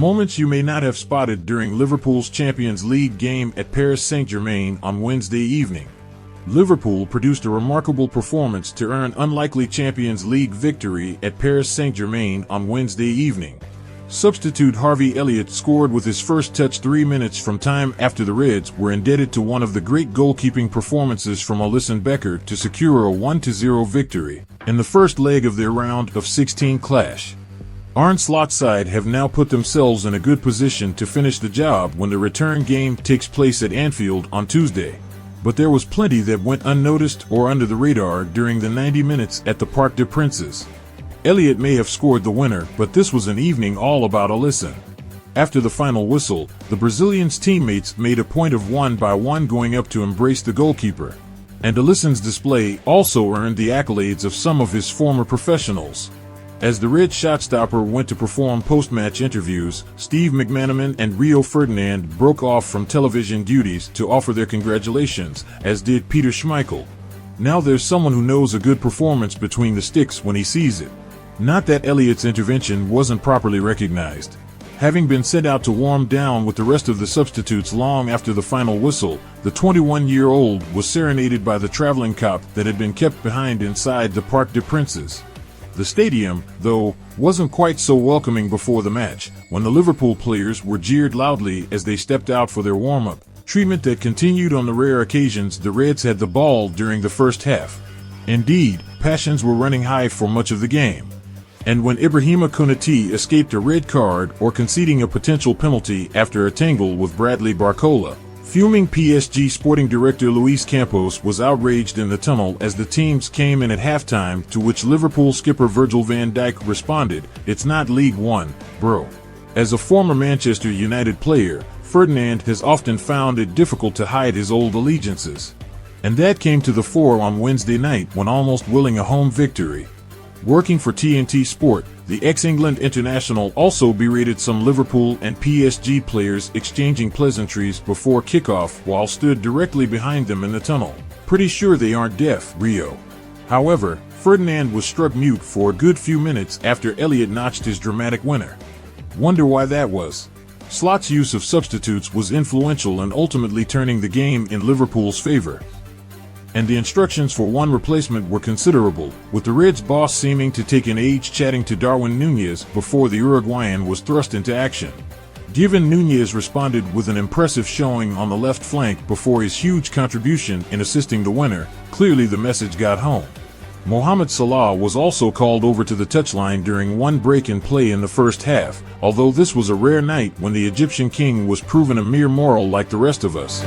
Moments you may not have spotted during Liverpool's Champions League game at Paris Saint-Germain on Wednesday evening. Liverpool produced a remarkable performance to earn unlikely Champions League victory at Paris Saint-Germain on Wednesday evening. Substitute Harvey Elliott scored with his first touch 3 minutes from time after the Reds were indebted to one of the great goalkeeping performances from Alisson Becker to secure a 1-0 victory in the first leg of their round of 16 clash. Arne Slot's side have now put themselves in a good position to finish the job when the return game takes place at Anfield on Tuesday. But there was plenty that went unnoticed or under the radar during the 90 minutes at the Parc des Princes. Elliott may have scored the winner, but this was an evening all about Alisson. After the final whistle, the Brazilian's teammates made a point of one by one going up to embrace the goalkeeper. And Alisson's display also earned the accolades of some of his former professionals. As the Red shotstopper went to perform post-match interviews, Steve McManaman and Rio Ferdinand broke off from television duties to offer their congratulations, as did Peter Schmeichel. Now there's someone who knows a good performance between the sticks when he sees it. Not that Elliott's intervention wasn't properly recognized. Having been sent out to warm down with the rest of the substitutes long after the final whistle, the 21-year-old was serenaded by the traveling cop that had been kept behind inside the Parc des Princes. The stadium, though, wasn't quite so welcoming before the match, when the Liverpool players were jeered loudly as they stepped out for their warm-up, treatment that continued on the rare occasions the Reds had the ball during the first half. Indeed, passions were running high for much of the game. And when Ibrahima Konate escaped a red card or conceding a potential penalty after a tangle with Bradley Barcola, fuming PSG sporting director Luis Campos was outraged in the tunnel as the teams came in at halftime, to which Liverpool skipper Virgil Van Dijk responded, "It's not League One, bro." As a former Manchester United player, Ferdinand has often found it difficult to hide his old allegiances. And that came to the fore on Wednesday night when almost willing a home victory. Working for TNT Sport, the ex-England international also berated some Liverpool and PSG players exchanging pleasantries before kickoff while stood directly behind them in the tunnel. "Pretty sure they aren't deaf, Rio." However, Ferdinand was struck mute for a good few minutes after Elliott notched his dramatic winner. Wonder why that was? Slot's use of substitutes was influential in ultimately turning the game in Liverpool's favor. And the instructions for one replacement were considerable, with the Reds boss seeming to take an age chatting to Darwin Núñez before the Uruguayan was thrust into action. Given Núñez responded with an impressive showing on the left flank before his huge contribution in assisting the winner, clearly the message got home. Mohamed Salah was also called over to the touchline during one break in play in the first half, although this was a rare night when the Egyptian king was proven a mere moral like the rest of us.